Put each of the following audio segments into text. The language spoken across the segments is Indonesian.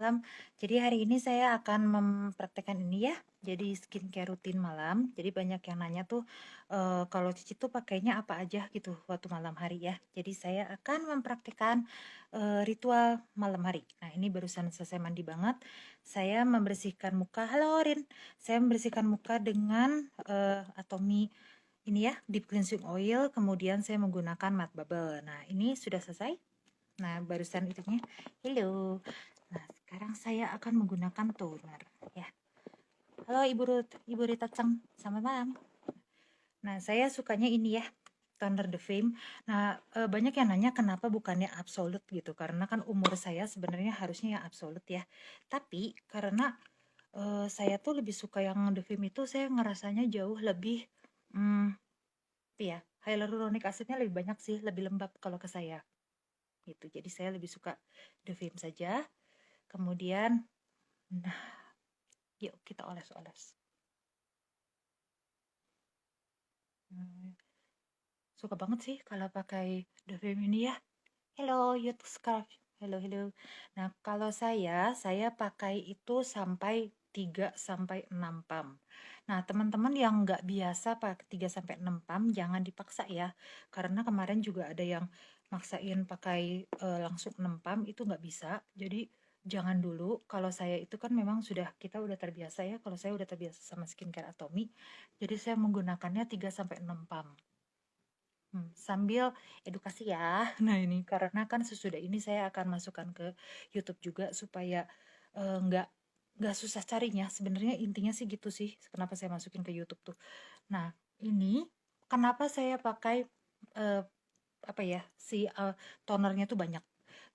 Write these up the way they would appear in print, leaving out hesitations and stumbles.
Malam. Jadi hari ini saya akan mempraktekkan ini ya. Jadi skincare rutin malam. Jadi banyak yang nanya tuh kalau Cici tuh pakainya apa aja gitu waktu malam hari ya. Jadi saya akan mempraktekkan ritual malam hari. Nah ini barusan selesai mandi banget. Saya membersihkan muka. Halo Rin. Saya membersihkan muka dengan Atomy ini ya deep cleansing oil. Kemudian saya menggunakan matte bubble. Nah ini sudah selesai. Nah barusan itunya. Hello. Nah, sekarang saya akan menggunakan toner ya. Halo Ibu Ruth, Ibu Rita Ceng, selamat malam. Nah, saya sukanya ini ya, toner The Fame. Nah, banyak yang nanya kenapa bukannya absolute gitu, karena kan umur saya sebenarnya harusnya yang absolute ya. Tapi karena saya tuh lebih suka yang The Fame itu, saya ngerasanya jauh lebih, ya, hyaluronic acidnya lebih banyak sih, lebih lembab kalau ke saya gitu. Jadi saya lebih suka The Fame saja. Kemudian, nah, yuk kita oles-oles. Suka banget sih kalau pakai The Fame ini ya. Hello, Youth Scarf. Hello, hello. Nah, kalau saya pakai itu sampai 3 sampai 6 pump. Nah, teman-teman yang nggak biasa pakai 3 sampai 6 pump, jangan dipaksa ya. Karena kemarin juga ada yang maksain pakai langsung 6 pump, itu nggak bisa. Jadi, jangan dulu. Kalau saya itu kan memang kita udah terbiasa ya. Kalau saya udah terbiasa sama skincare Atomy. Jadi, saya menggunakannya 3 sampai 6 pump. Sambil edukasi ya. Nah ini karena kan sesudah ini saya akan masukkan ke YouTube juga supaya nggak susah carinya. Sebenarnya intinya sih gitu sih. Kenapa saya masukin ke YouTube tuh. Nah ini kenapa saya pakai eh, apa ya si tonernya tuh banyak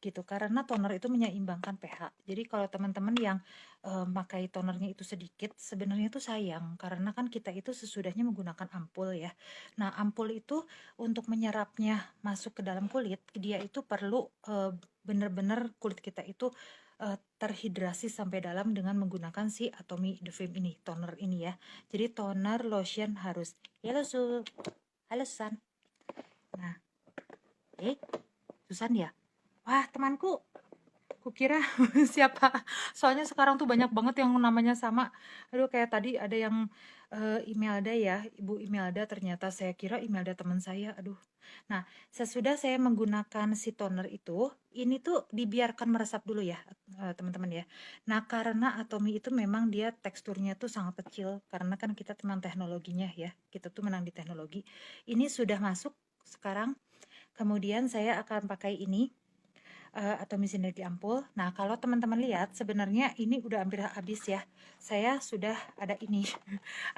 gitu karena toner itu menyeimbangkan pH. Jadi kalau teman-teman yang pakai tonernya itu sedikit sebenarnya itu sayang karena kan kita itu sesudahnya menggunakan ampul ya. Nah, ampul itu untuk menyerapnya masuk ke dalam kulit, dia itu perlu benar-benar kulit kita itu terhidrasi sampai dalam dengan menggunakan si Atomy The Fame ini, toner ini ya. Jadi toner lotion harus. Halo Su. Halo Susan. Nah, Susan ya. Wah, temanku. Kukira siapa. Soalnya sekarang tuh banyak banget yang namanya sama. Aduh, kayak tadi ada yang Imelda ya, Ibu Imelda, ternyata saya kira Imelda teman saya. Aduh. Nah, sesudah saya menggunakan si toner itu, ini tuh dibiarkan meresap dulu ya, teman-teman ya. Nah, karena Atomy itu memang dia teksturnya tuh sangat kecil karena kan kita teman teknologinya ya. Kita tuh menang di teknologi. Ini sudah masuk sekarang. Kemudian saya akan pakai ini atau sinergi ampul. Nah, kalau teman-teman lihat sebenarnya ini udah hampir habis ya. Saya sudah ada ini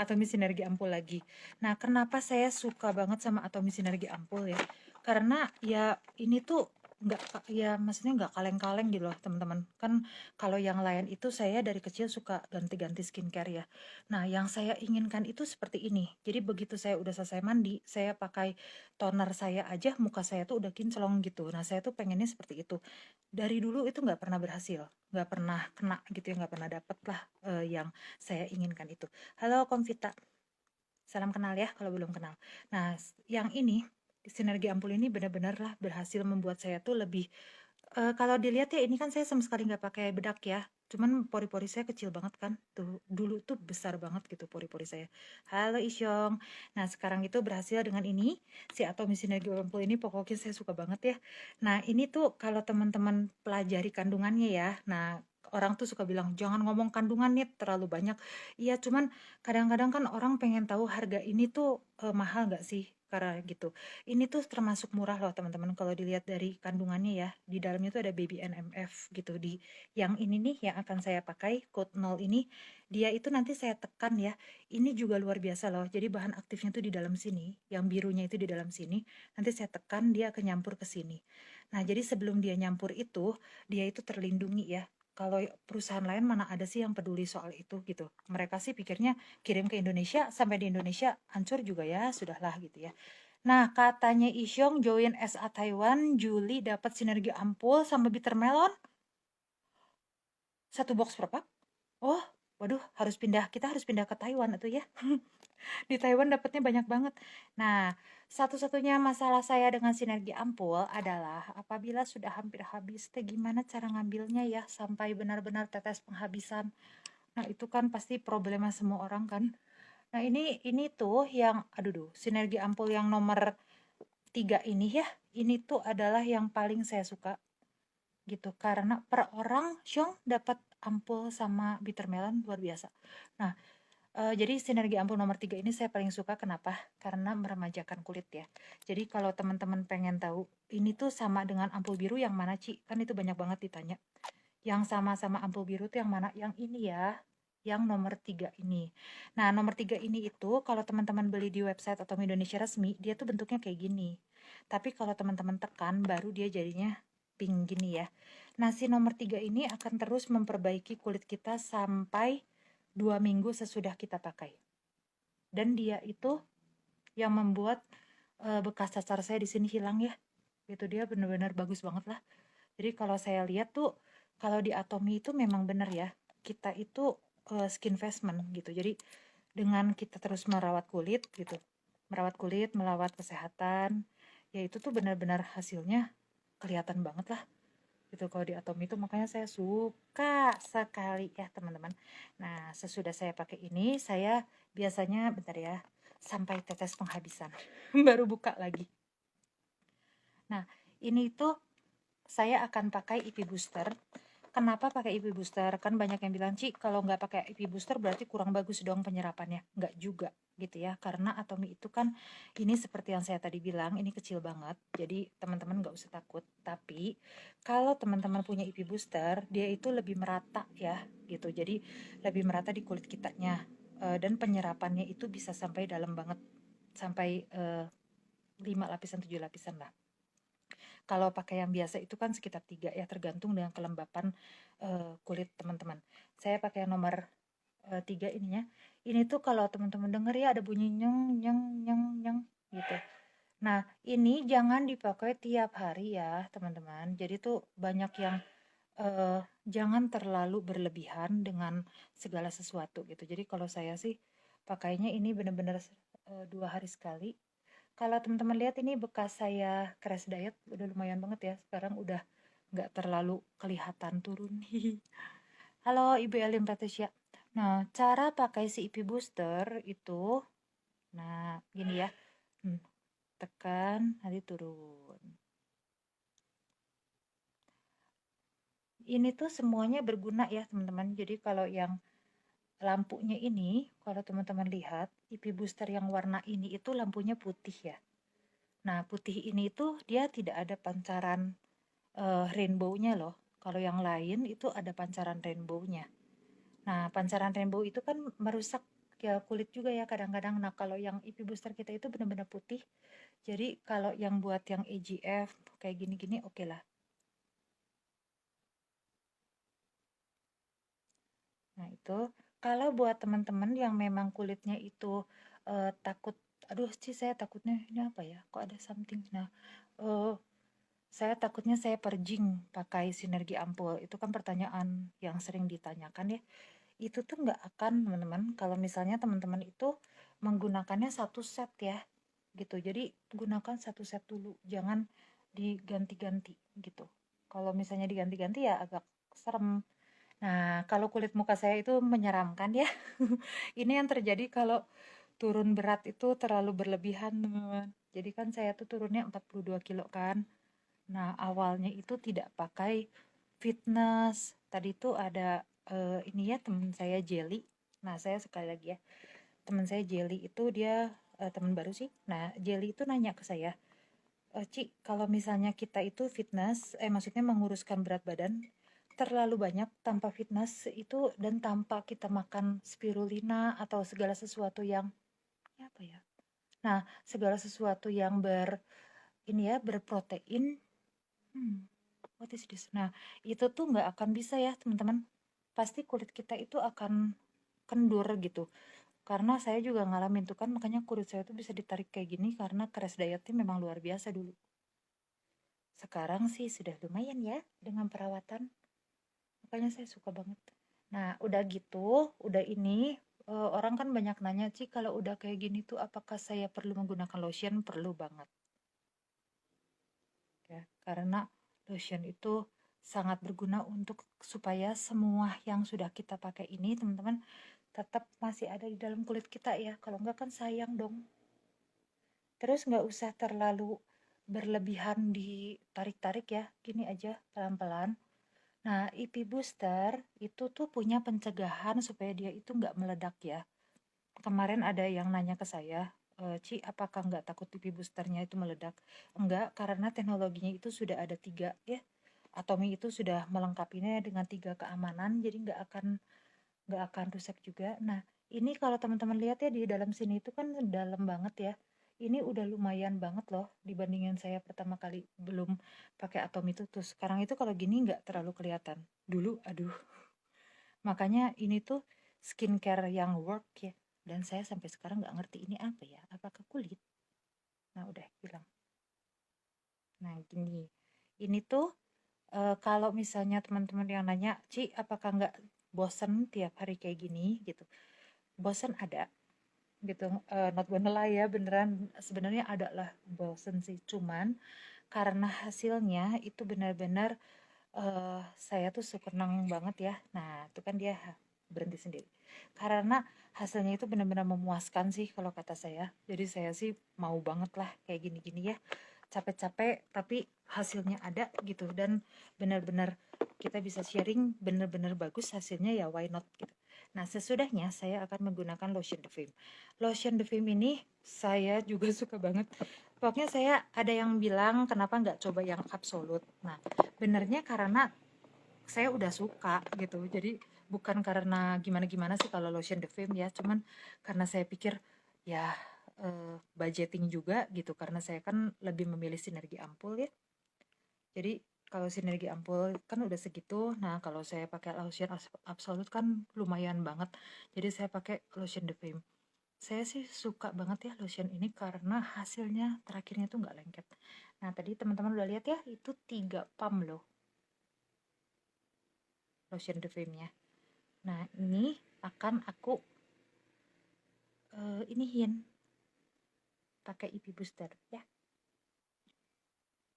atomi sinergi ampul lagi. Nah, kenapa saya suka banget sama atomi sinergi ampul ya? Karena ya ini tuh nggak ya maksudnya nggak kaleng-kaleng gitu loh teman-teman. Kan kalau yang lain itu saya dari kecil suka ganti-ganti skincare ya. Nah, yang saya inginkan itu seperti ini. Jadi begitu saya udah selesai mandi, saya pakai toner saya aja muka saya tuh udah kinclong gitu. Nah, saya tuh pengennya seperti itu. Dari dulu itu nggak pernah berhasil, nggak pernah kena gitu ya, nggak pernah dapet lah yang saya inginkan itu. Halo Komvita, salam kenal ya kalau belum kenal. Nah, yang ini sinergi ampul ini benar-benar lah berhasil membuat saya tuh lebih kalau dilihat ya ini kan saya sama sekali nggak pakai bedak ya. Cuman pori-pori saya kecil banget kan. Tuh dulu tuh besar banget gitu pori-pori saya. Halo Isyong. Nah, sekarang itu berhasil dengan ini si Atomy Sinergi Ampul ini pokoknya saya suka banget ya. Nah, ini tuh kalau teman-teman pelajari kandungannya ya. Nah, orang tuh suka bilang jangan ngomong kandungan nih terlalu banyak. Iya, cuman kadang-kadang kan orang pengen tahu harga ini tuh mahal nggak sih? Karena gitu. Ini tuh termasuk murah loh teman-teman kalau dilihat dari kandungannya ya. Di dalamnya tuh ada baby NMF gitu. Di yang ini nih yang akan saya pakai code 0 ini dia itu nanti saya tekan ya. Ini juga luar biasa loh. Jadi bahan aktifnya tuh di dalam sini, yang birunya itu di dalam sini. Nanti saya tekan dia akan nyampur ke sini. Nah, jadi sebelum dia nyampur itu, dia itu terlindungi ya. Kalau perusahaan lain mana ada sih yang peduli soal itu gitu. Mereka sih pikirnya kirim ke Indonesia, sampai di Indonesia hancur juga ya, sudahlah gitu ya. Nah, katanya Isyong join SA Taiwan, Juli dapat sinergi ampul sama bitter melon. Satu box berapa? Oh, waduh kita harus pindah ke Taiwan itu ya. Di Taiwan dapatnya banyak banget. Nah, satu-satunya masalah saya dengan sinergi ampul adalah apabila sudah hampir habis, gimana cara ngambilnya ya sampai benar-benar tetes penghabisan. Nah, itu kan pasti problema semua orang kan. Nah, ini tuh yang aduh duh, sinergi ampul yang nomor 3 ini ya. Ini tuh adalah yang paling saya suka gitu karena per orang Xiong dapat ampul sama bitter melon luar biasa. Nah, jadi sinergi ampul nomor 3 ini saya paling suka kenapa? Karena meremajakan kulit ya. Jadi kalau teman-teman pengen tahu ini tuh sama dengan ampul biru yang mana Ci? Kan itu banyak banget ditanya. Yang sama-sama ampul biru tuh yang mana? Yang ini ya, yang nomor 3 ini. Nah, nomor 3 ini itu kalau teman-teman beli di website atau Indonesia resmi, dia tuh bentuknya kayak gini. Tapi kalau teman-teman tekan, baru dia jadinya pink gini ya. Nah, si nomor 3 ini akan terus memperbaiki kulit kita sampai 2 minggu sesudah kita pakai. Dan dia itu yang membuat bekas cacar saya di sini hilang ya. Itu dia benar-benar bagus banget lah. Jadi kalau saya lihat tuh kalau di Atomy itu memang benar ya. Kita itu skin investment gitu. Jadi dengan kita terus merawat kulit gitu. Merawat kulit, melawat kesehatan, ya itu tuh benar-benar hasilnya kelihatan banget lah gitu kalau di Atomy itu, makanya saya suka sekali ya teman-teman. Nah, sesudah saya pakai ini saya biasanya bentar ya sampai tetes penghabisan baru buka lagi. Nah, ini tuh saya akan pakai IP booster. Kenapa pakai IP booster? Kan banyak yang bilang, Ci, kalau nggak pakai IP booster berarti kurang bagus dong penyerapannya. Nggak juga gitu ya, karena Atomy itu kan ini seperti yang saya tadi bilang, ini kecil banget. Jadi teman-teman nggak usah takut. Tapi kalau teman-teman punya IP booster, dia itu lebih merata ya gitu. Jadi lebih merata di kulit kitanya. Dan penyerapannya itu bisa sampai dalam banget. Sampai 5 lapisan, 7 lapisan lah. Kalau pakai yang biasa itu kan sekitar 3 ya, tergantung dengan kelembapan kulit teman-teman. Saya pakai yang nomor 3 ininya. Ini tuh kalau teman-teman denger ya ada bunyi nyeng nyeng nyeng nyeng gitu. Nah, ini jangan dipakai tiap hari ya, teman-teman. Jadi tuh banyak yang jangan terlalu berlebihan dengan segala sesuatu gitu. Jadi kalau saya sih pakainya ini benar-benar 2 hari sekali. Kalau teman-teman lihat ini bekas saya crash diet udah lumayan banget ya. Sekarang udah nggak terlalu kelihatan turun. Halo Ibu Elim Patricia. Nah, cara pakai si IP booster itu, nah gini ya, tekan nanti turun. Ini tuh semuanya berguna ya teman-teman. Jadi kalau yang lampunya ini, kalau teman-teman lihat, IP booster yang warna ini itu lampunya putih ya. Nah, putih ini itu dia tidak ada pancaran rainbow-nya loh. Kalau yang lain itu ada pancaran rainbow-nya. Nah, pancaran rainbow itu kan merusak ya kulit juga ya kadang-kadang. Nah, kalau yang IP booster kita itu benar-benar putih. Jadi kalau yang buat yang AGF kayak gini-gini oke lah. Nah, itu kalau buat teman-teman yang memang kulitnya itu takut, aduh sih saya takutnya ini apa ya? Kok ada something. Nah, eh, saya takutnya saya purging pakai sinergi ampul. Itu kan pertanyaan yang sering ditanyakan ya. Itu tuh nggak akan teman-teman kalau misalnya teman-teman itu menggunakannya satu set ya gitu. Jadi gunakan satu set dulu, jangan diganti-ganti gitu. Kalau misalnya diganti-ganti ya agak serem. Nah, kalau kulit muka saya itu menyeramkan ya. Ini yang terjadi kalau turun berat itu terlalu berlebihan, teman-teman. Jadi kan saya tuh turunnya 42 kilo kan. Nah, awalnya itu tidak pakai fitness. Tadi tuh ada ini ya teman saya Jelly. Nah, saya sekali lagi ya. Teman saya Jelly itu dia teman baru sih. Nah, Jelly itu nanya ke saya, Ci, kalau misalnya kita itu fitness, maksudnya menguruskan berat badan terlalu banyak tanpa fitness itu dan tanpa kita makan spirulina atau segala sesuatu yang ya apa ya? Nah, segala sesuatu yang ini ya berprotein, what is this? Nah, itu tuh nggak akan bisa ya teman-teman. Pasti kulit kita itu akan kendur gitu. Karena saya juga ngalamin tuh kan, makanya kulit saya tuh bisa ditarik kayak gini karena crash dietnya memang luar biasa dulu. Sekarang sih sudah lumayan ya dengan perawatan. Makanya saya suka banget. Nah, udah gitu, udah ini, orang kan banyak nanya, Ci, kalau udah kayak gini tuh apakah saya perlu menggunakan lotion? Perlu banget, ya. Karena lotion itu sangat berguna untuk supaya semua yang sudah kita pakai ini, teman-teman, tetap masih ada di dalam kulit kita ya. Kalau enggak kan sayang dong. Terus nggak usah terlalu berlebihan ditarik-tarik ya, gini aja pelan-pelan. Nah, IP Booster itu tuh punya pencegahan supaya dia itu nggak meledak ya. Kemarin ada yang nanya ke saya, Ci, apakah nggak takut IP boosternya itu meledak? Enggak, karena teknologinya itu sudah ada 3 ya. Atomi itu sudah melengkapinya dengan 3 keamanan, jadi nggak akan rusak juga. Nah, ini kalau teman-teman lihat ya di dalam sini itu kan dalam banget ya. Ini udah lumayan banget loh dibandingin saya pertama kali belum pakai Atomi itu tuh. Sekarang itu kalau gini nggak terlalu kelihatan. Dulu, aduh. Makanya ini tuh skincare yang work ya. Dan saya sampai sekarang nggak ngerti ini apa ya. Apakah kulit? Nah, udah bilang. Nah, gini. Ini tuh kalau misalnya teman-teman yang nanya, Ci, apakah nggak bosen tiap hari kayak gini gitu? Bosen ada gitu, not gonna lie ya, beneran sebenarnya ada lah bosen sih, cuman karena hasilnya itu benar-benar saya tuh seneng banget ya. Nah, itu kan dia berhenti sendiri. Karena hasilnya itu benar-benar memuaskan sih kalau kata saya. Jadi saya sih mau banget lah kayak gini-gini ya. Capek-capek tapi hasilnya ada gitu dan benar-benar kita bisa sharing benar-benar bagus hasilnya ya why not gitu. Nah, sesudahnya saya akan menggunakan lotion The Fame. Lotion The Fame ini saya juga suka banget. Pokoknya saya ada yang bilang kenapa nggak coba yang absolut. Nah, benernya karena saya udah suka gitu. Jadi bukan karena gimana-gimana sih kalau lotion The Fame ya, cuman karena saya pikir ya budgeting juga gitu karena saya kan lebih memilih sinergi ampul ya. Jadi kalau sinergi ampul kan udah segitu. Nah, kalau saya pakai lotion absolut kan lumayan banget. Jadi saya pakai lotion The Fame. Saya sih suka banget ya lotion ini karena hasilnya terakhirnya tuh nggak lengket. Nah, tadi teman-teman udah lihat ya, itu 3 pump loh lotion The Fame-nya. Nah, ini akan aku iniin pakai IP booster ya.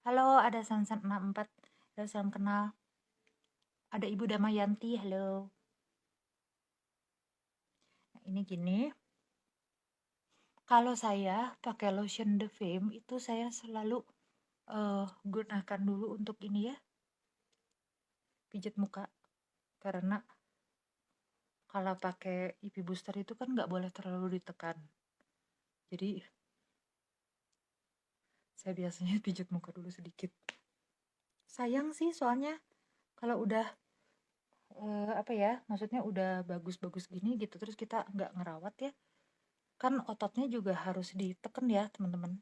Halo, ada Sansan 64. Halo, salam kenal. Ada Ibu Damayanti, halo. Nah, ini gini. Kalau saya pakai lotion The Fame itu saya selalu gunakan dulu untuk ini ya, pijat muka. Karena kalau pakai IP booster itu kan nggak boleh terlalu ditekan. Jadi saya biasanya pijat muka dulu sedikit. Sayang sih soalnya kalau udah apa ya, maksudnya udah bagus-bagus gini gitu terus kita nggak ngerawat ya, kan ototnya juga harus diteken ya teman-teman.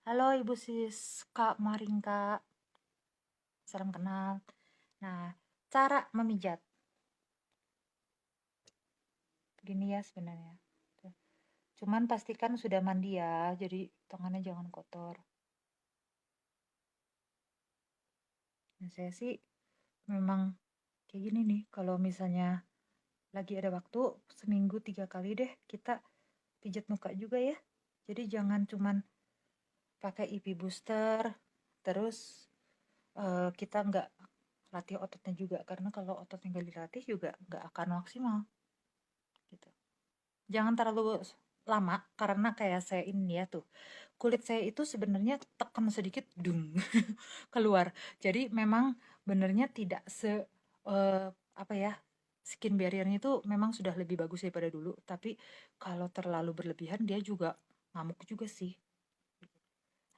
Halo Ibu Siska Maringka, salam kenal. Nah, cara memijat begini ya sebenarnya. Cuman pastikan sudah mandi ya, jadi tangannya jangan kotor. Nah, saya sih memang kayak gini nih, kalau misalnya lagi ada waktu seminggu 3 kali deh kita pijat muka juga ya. Jadi jangan cuman pakai IP booster terus kita nggak latih ototnya juga, karena kalau ototnya nggak dilatih juga nggak akan maksimal gitu. Jangan terlalu lama karena kayak saya ini ya tuh, kulit saya itu sebenarnya tekan sedikit dung keluar. Jadi memang benernya tidak apa ya, skin barriernya itu memang sudah lebih bagus daripada dulu, tapi kalau terlalu berlebihan dia juga ngamuk juga sih.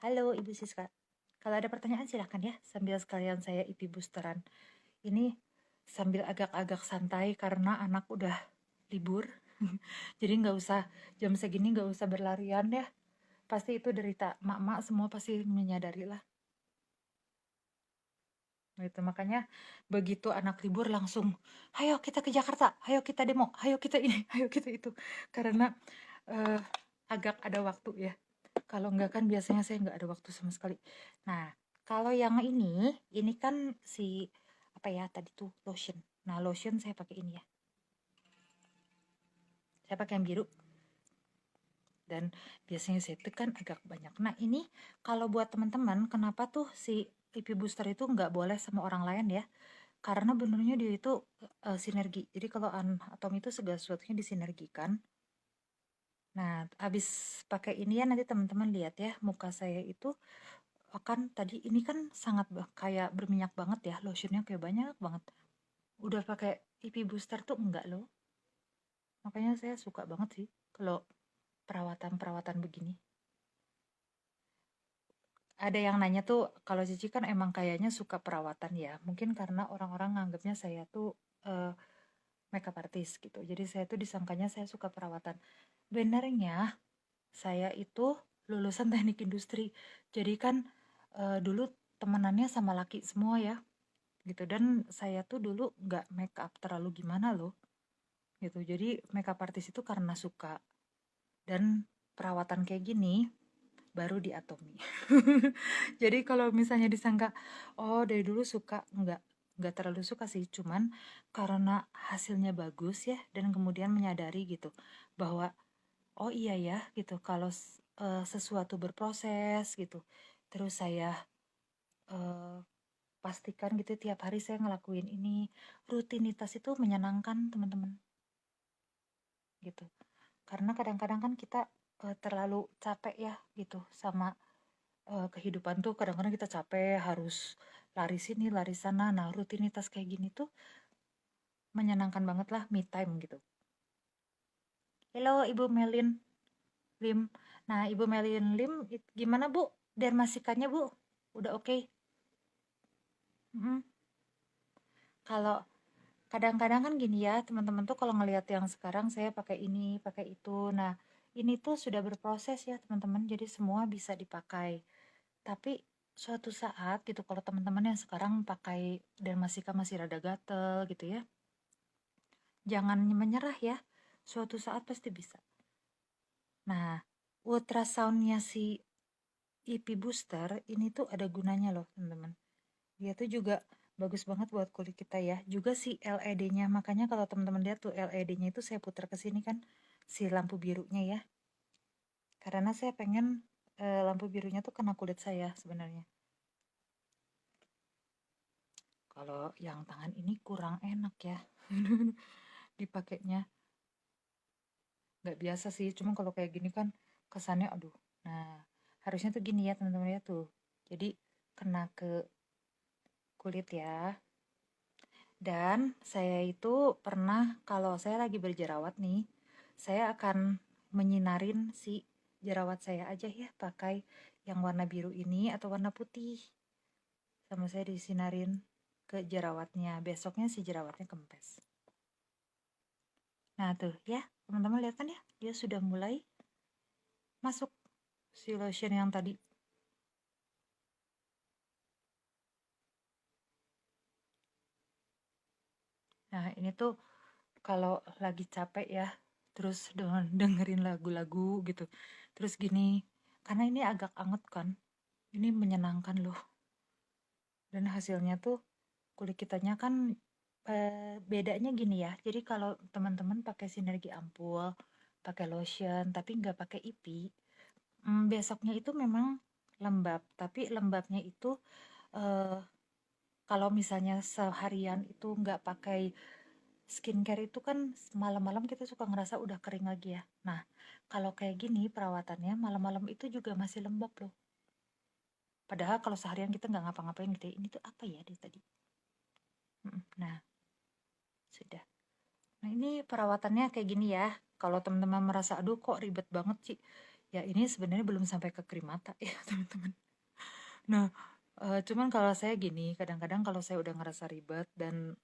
Halo Ibu Siska, kalau ada pertanyaan silahkan ya, sambil sekalian saya IP boosteran. Ini sambil agak-agak santai karena anak udah libur. Jadi nggak usah jam segini nggak usah berlarian ya. Pasti itu derita mak-mak semua pasti menyadari lah. Gitu, makanya begitu anak libur langsung, ayo kita ke Jakarta, ayo kita demo, ayo kita ini, ayo kita itu. Karena eh, agak ada waktu ya. Kalau enggak kan biasanya saya nggak ada waktu sama sekali. Nah, kalau yang ini kan si apa ya tadi tuh lotion. Nah, lotion saya pakai ini ya. Saya pakai yang biru. Dan biasanya saya tekan agak banyak. Nah, ini kalau buat teman-teman, kenapa tuh si IP booster itu nggak boleh sama orang lain ya? Karena benernya dia itu sinergi. Jadi kalau atom itu segala sesuatunya disinergikan. Nah, abis pakai ini ya nanti teman-teman lihat ya, muka saya itu akan tadi ini kan sangat kayak berminyak banget ya, lotionnya kayak banyak banget. Udah pakai IP booster tuh enggak loh. Makanya saya suka banget sih kalau perawatan-perawatan begini. Ada yang nanya tuh, kalau Cici kan emang kayaknya suka perawatan ya. Mungkin karena orang-orang nganggapnya saya tuh eh, makeup artist gitu. Jadi saya tuh disangkanya saya suka perawatan. Benernya saya itu lulusan teknik industri. Jadi kan dulu temenannya sama laki semua ya gitu. Dan saya tuh dulu nggak make up terlalu gimana loh gitu. Jadi makeup artist itu karena suka. Dan perawatan kayak gini baru diatomi. Jadi kalau misalnya disangka, oh dari dulu suka, nggak terlalu suka sih, cuman karena hasilnya bagus ya, dan kemudian menyadari gitu bahwa oh iya ya gitu, kalau sesuatu berproses gitu, terus saya eh, pastikan gitu tiap hari saya ngelakuin ini, rutinitas itu menyenangkan teman-teman gitu. Karena kadang-kadang kan kita terlalu capek ya gitu sama kehidupan tuh kadang-kadang kita capek harus lari sini lari sana. Nah, rutinitas kayak gini tuh menyenangkan banget lah, me time gitu. Halo Ibu Melin Lim. Nah, Ibu Melin Lim gimana Bu dermasikannya Bu, udah oke? Mm. Kalau kadang-kadang kan gini ya teman-teman tuh, kalau ngelihat yang sekarang saya pakai ini pakai itu, nah ini tuh sudah berproses ya teman-teman, jadi semua bisa dipakai. Tapi suatu saat gitu, kalau teman-teman yang sekarang pakai dan masih rada gatel gitu ya, jangan menyerah ya. Suatu saat pasti bisa. Nah, ultrasoundnya si IP booster ini tuh ada gunanya loh teman-teman. Dia tuh juga bagus banget buat kulit kita ya. Juga si LED-nya. Makanya kalau teman-teman lihat tuh LED-nya itu saya putar ke sini kan, si lampu birunya ya. Karena saya pengen lampu birunya tuh kena kulit saya sebenarnya. Kalau yang tangan ini kurang enak ya dipakainya. Nggak biasa sih, cuma kalau kayak gini kan kesannya aduh. Nah, harusnya tuh gini ya teman-teman ya tuh. Jadi kena ke kulit ya. Dan saya itu pernah kalau saya lagi berjerawat nih, saya akan menyinarin si jerawat saya aja ya pakai yang warna biru ini atau warna putih. Sama saya disinarin ke jerawatnya. Besoknya si jerawatnya kempes. Nah tuh ya, teman-teman lihat kan ya, dia sudah mulai masuk si lotion yang tadi. Nah, ini tuh kalau lagi capek ya, terus dengerin lagu-lagu gitu. Terus gini, karena ini agak anget kan, ini menyenangkan loh. Dan hasilnya tuh kulit kitanya kan bedanya gini ya. Jadi kalau teman-teman pakai sinergi ampul, pakai lotion, tapi nggak pakai IP, besoknya itu memang lembab. Tapi lembabnya itu eh, kalau misalnya seharian itu nggak pakai skincare itu kan malam-malam kita suka ngerasa udah kering lagi ya. Nah, kalau kayak gini perawatannya malam-malam itu juga masih lembab loh. Padahal kalau seharian kita nggak ngapa-ngapain gitu ya, ini tuh apa ya dia tadi. Nah, sudah. Nah, ini perawatannya kayak gini ya. Kalau teman-teman merasa aduh kok ribet banget sih. Ya ini sebenarnya belum sampai ke krim mata ya teman-teman. Nah, cuman kalau saya gini, kadang-kadang kalau saya udah ngerasa ribet dan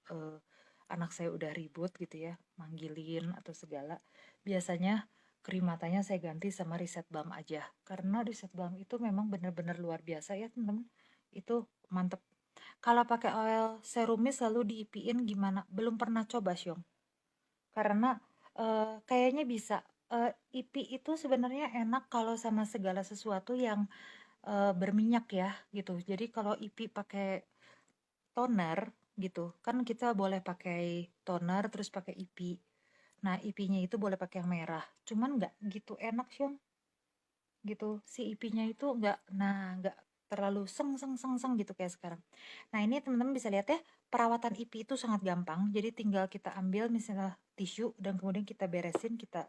anak saya udah ribut gitu ya, manggilin atau segala, biasanya krim matanya saya ganti sama Reset Balm aja. Karena Reset Balm itu memang benar-benar luar biasa ya teman-teman. Itu mantep. Kalau pakai oil serumis lalu diipiin gimana? Belum pernah coba Syong. Karena kayaknya bisa. IP itu sebenarnya enak kalau sama segala sesuatu yang berminyak ya gitu. Jadi kalau IP pakai toner gitu. Kan kita boleh pakai toner terus pakai IP. Nah, IP-nya itu boleh pakai yang merah. Cuman nggak gitu enak, Syong. Gitu. Si IP-nya itu nggak terlalu seng gitu kayak sekarang. Nah, ini teman-teman bisa lihat ya, perawatan IP itu sangat gampang. Jadi tinggal kita ambil misalnya tisu dan kemudian kita beresin, kita